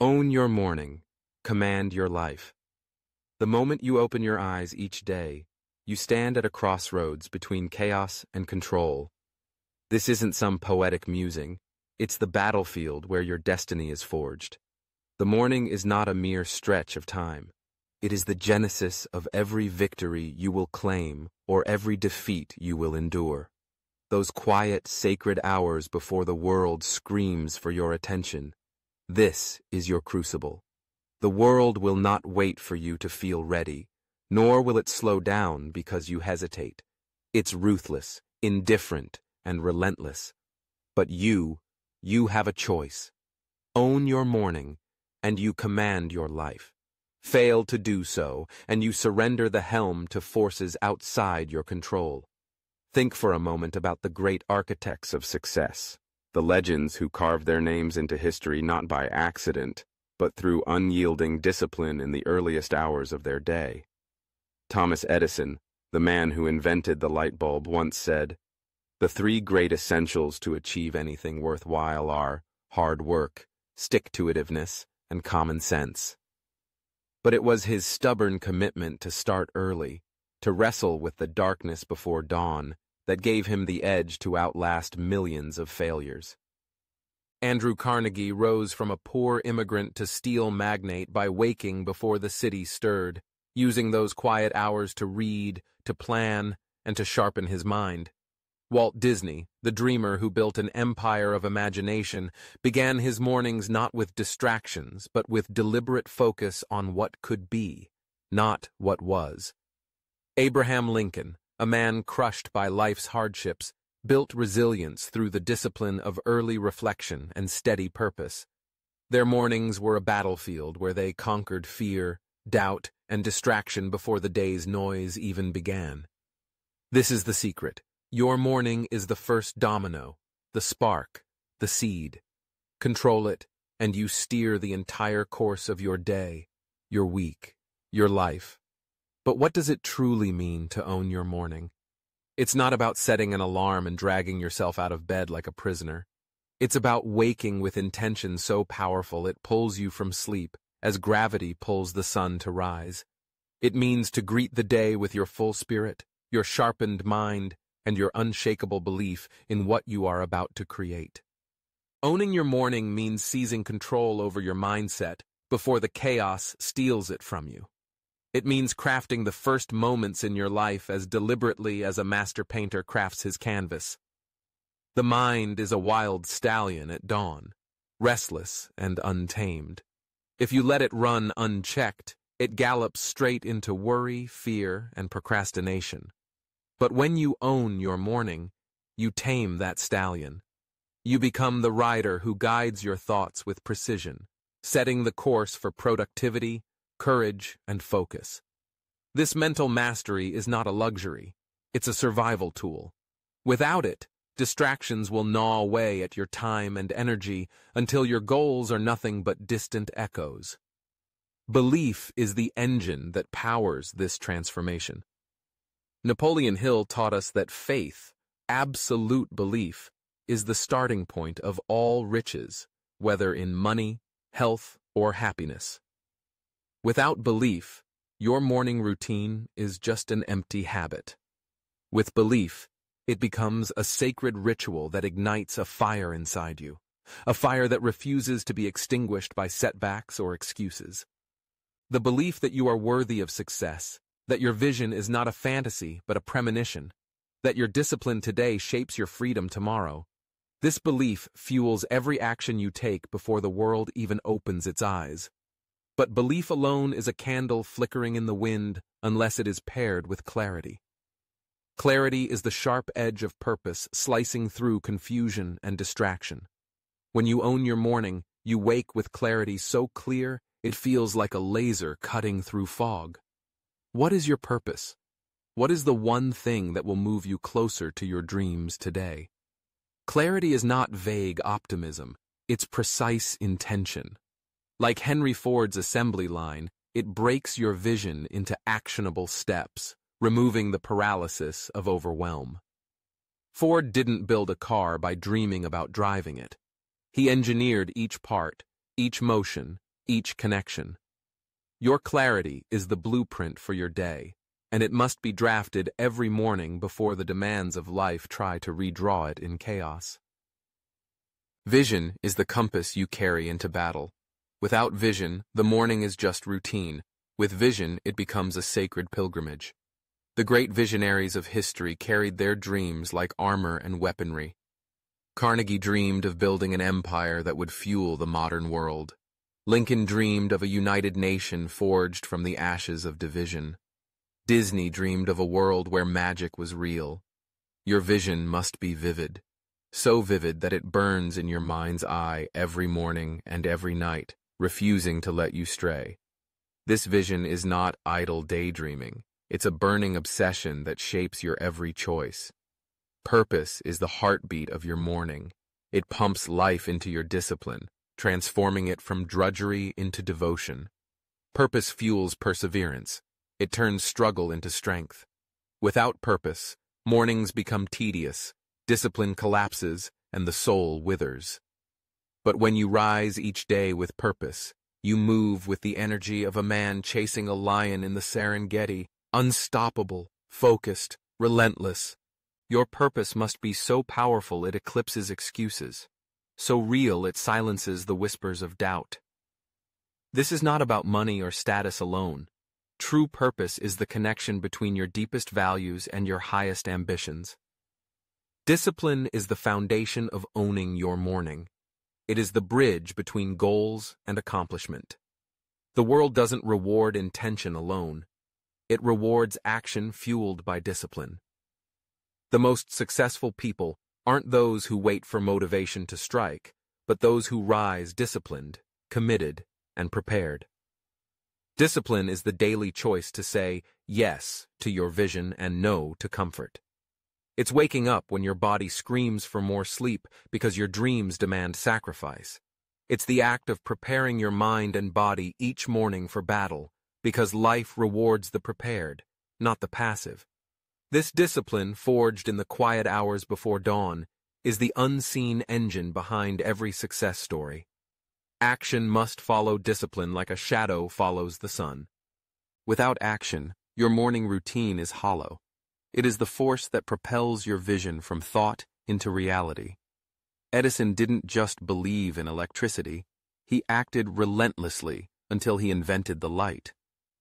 Own your morning. Command your life. The moment you open your eyes each day, you stand at a crossroads between chaos and control. This isn't some poetic musing. It's the battlefield where your destiny is forged. The morning is not a mere stretch of time. It is the genesis of every victory you will claim or every defeat you will endure. Those quiet, sacred hours before the world screams for your attention. This is your crucible. The world will not wait for you to feel ready, nor will it slow down because you hesitate. It's ruthless, indifferent, and relentless. But you have a choice. Own your morning, and you command your life. Fail to do so, and you surrender the helm to forces outside your control. Think for a moment about the great architects of success, the legends who carved their names into history not by accident, but through unyielding discipline in the earliest hours of their day. Thomas Edison, the man who invented the light bulb, once said, "The three great essentials to achieve anything worthwhile are hard work, stick-to-itiveness, and common sense." But it was his stubborn commitment to start early, to wrestle with the darkness before dawn, that gave him the edge to outlast millions of failures. Andrew Carnegie rose from a poor immigrant to steel magnate by waking before the city stirred, using those quiet hours to read, to plan, and to sharpen his mind. Walt Disney, the dreamer who built an empire of imagination, began his mornings not with distractions, but with deliberate focus on what could be, not what was. Abraham Lincoln, a man crushed by life's hardships, built resilience through the discipline of early reflection and steady purpose. Their mornings were a battlefield where they conquered fear, doubt, and distraction before the day's noise even began. This is the secret. Your morning is the first domino, the spark, the seed. Control it, and you steer the entire course of your day, your week, your life. But what does it truly mean to own your morning? It's not about setting an alarm and dragging yourself out of bed like a prisoner. It's about waking with intention so powerful it pulls you from sleep, as gravity pulls the sun to rise. It means to greet the day with your full spirit, your sharpened mind, and your unshakable belief in what you are about to create. Owning your morning means seizing control over your mindset before the chaos steals it from you. It means crafting the first moments in your life as deliberately as a master painter crafts his canvas. The mind is a wild stallion at dawn, restless and untamed. If you let it run unchecked, it gallops straight into worry, fear, and procrastination. But when you own your morning, you tame that stallion. You become the rider who guides your thoughts with precision, setting the course for productivity, courage, and focus. This mental mastery is not a luxury. It's a survival tool. Without it, distractions will gnaw away at your time and energy until your goals are nothing but distant echoes. Belief is the engine that powers this transformation. Napoleon Hill taught us that faith, absolute belief, is the starting point of all riches, whether in money, health, or happiness. Without belief, your morning routine is just an empty habit. With belief, it becomes a sacred ritual that ignites a fire inside you, a fire that refuses to be extinguished by setbacks or excuses. The belief that you are worthy of success, that your vision is not a fantasy but a premonition, that your discipline today shapes your freedom tomorrow. This belief fuels every action you take before the world even opens its eyes. But belief alone is a candle flickering in the wind unless it is paired with clarity. Clarity is the sharp edge of purpose slicing through confusion and distraction. When you own your morning, you wake with clarity so clear it feels like a laser cutting through fog. What is your purpose? What is the one thing that will move you closer to your dreams today? Clarity is not vague optimism, it's precise intention. Like Henry Ford's assembly line, it breaks your vision into actionable steps, removing the paralysis of overwhelm. Ford didn't build a car by dreaming about driving it. He engineered each part, each motion, each connection. Your clarity is the blueprint for your day, and it must be drafted every morning before the demands of life try to redraw it in chaos. Vision is the compass you carry into battle. Without vision, the morning is just routine. With vision, it becomes a sacred pilgrimage. The great visionaries of history carried their dreams like armor and weaponry. Carnegie dreamed of building an empire that would fuel the modern world. Lincoln dreamed of a united nation forged from the ashes of division. Disney dreamed of a world where magic was real. Your vision must be vivid, so vivid that it burns in your mind's eye every morning and every night, refusing to let you stray. This vision is not idle daydreaming. It's a burning obsession that shapes your every choice. Purpose is the heartbeat of your morning. It pumps life into your discipline, transforming it from drudgery into devotion. Purpose fuels perseverance. It turns struggle into strength. Without purpose, mornings become tedious, discipline collapses, and the soul withers. But when you rise each day with purpose, you move with the energy of a man chasing a lion in the Serengeti, unstoppable, focused, relentless. Your purpose must be so powerful it eclipses excuses, so real it silences the whispers of doubt. This is not about money or status alone. True purpose is the connection between your deepest values and your highest ambitions. Discipline is the foundation of owning your morning. It is the bridge between goals and accomplishment. The world doesn't reward intention alone. It rewards action fueled by discipline. The most successful people aren't those who wait for motivation to strike, but those who rise disciplined, committed, and prepared. Discipline is the daily choice to say yes to your vision and no to comfort. It's waking up when your body screams for more sleep because your dreams demand sacrifice. It's the act of preparing your mind and body each morning for battle because life rewards the prepared, not the passive. This discipline, forged in the quiet hours before dawn, is the unseen engine behind every success story. Action must follow discipline like a shadow follows the sun. Without action, your morning routine is hollow. It is the force that propels your vision from thought into reality. Edison didn't just believe in electricity, he acted relentlessly until he invented the light.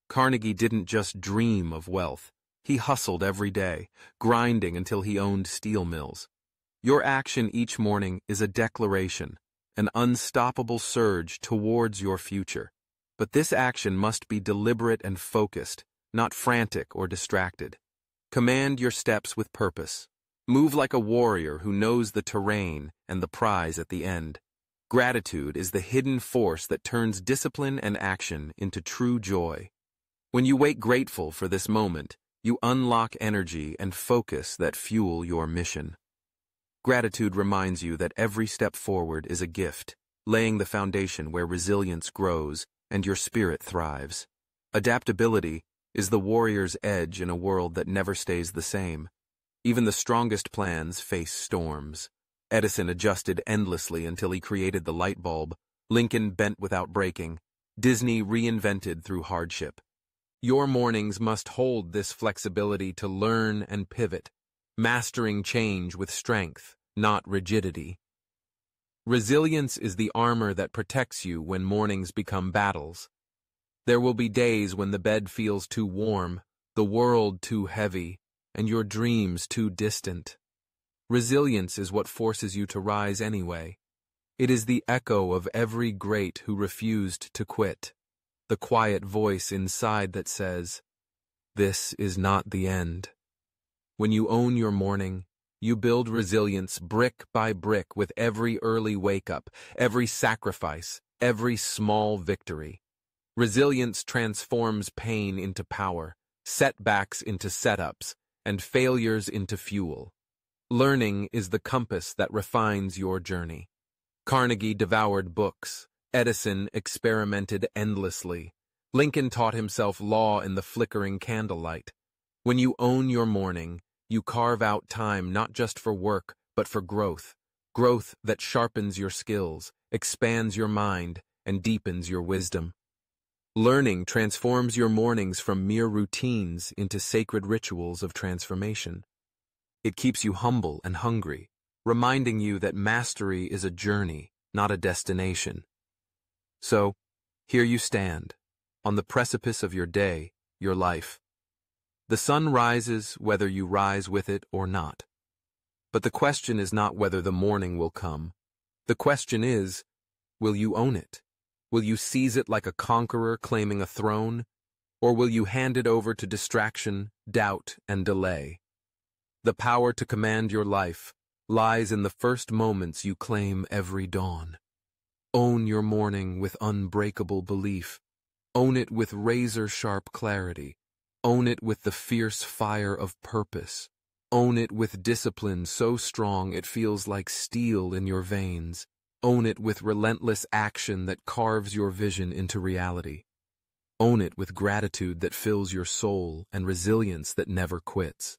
Carnegie didn't just dream of wealth, he hustled every day, grinding until he owned steel mills. Your action each morning is a declaration, an unstoppable surge towards your future. But this action must be deliberate and focused, not frantic or distracted. Command your steps with purpose. Move like a warrior who knows the terrain and the prize at the end. Gratitude is the hidden force that turns discipline and action into true joy. When you wake grateful for this moment, you unlock energy and focus that fuel your mission. Gratitude reminds you that every step forward is a gift, laying the foundation where resilience grows and your spirit thrives. Adaptability is the warrior's edge in a world that never stays the same. Even the strongest plans face storms. Edison adjusted endlessly until he created the light bulb. Lincoln bent without breaking. Disney reinvented through hardship. Your mornings must hold this flexibility to learn and pivot, mastering change with strength, not rigidity. Resilience is the armor that protects you when mornings become battles. There will be days when the bed feels too warm, the world too heavy, and your dreams too distant. Resilience is what forces you to rise anyway. It is the echo of every great who refused to quit, the quiet voice inside that says, "This is not the end." When you own your morning, you build resilience brick by brick with every early wake-up, every sacrifice, every small victory. Resilience transforms pain into power, setbacks into setups, and failures into fuel. Learning is the compass that refines your journey. Carnegie devoured books. Edison experimented endlessly. Lincoln taught himself law in the flickering candlelight. When you own your morning, you carve out time not just for work, but for growth. Growth that sharpens your skills, expands your mind, and deepens your wisdom. Learning transforms your mornings from mere routines into sacred rituals of transformation. It keeps you humble and hungry, reminding you that mastery is a journey, not a destination. So, here you stand, on the precipice of your day, your life. The sun rises whether you rise with it or not. But the question is not whether the morning will come. The question is, will you own it? Will you seize it like a conqueror claiming a throne? Or will you hand it over to distraction, doubt, and delay? The power to command your life lies in the first moments you claim every dawn. Own your morning with unbreakable belief. Own it with razor-sharp clarity. Own it with the fierce fire of purpose. Own it with discipline so strong it feels like steel in your veins. Own it with relentless action that carves your vision into reality. Own it with gratitude that fills your soul and resilience that never quits.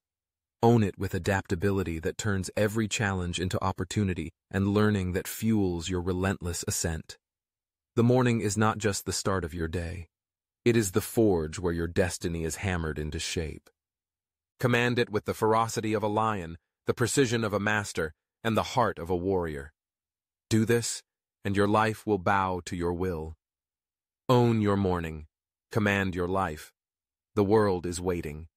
Own it with adaptability that turns every challenge into opportunity and learning that fuels your relentless ascent. The morning is not just the start of your day. It is the forge where your destiny is hammered into shape. Command it with the ferocity of a lion, the precision of a master, and the heart of a warrior. Do this, and your life will bow to your will. Own your morning. Command your life. The world is waiting.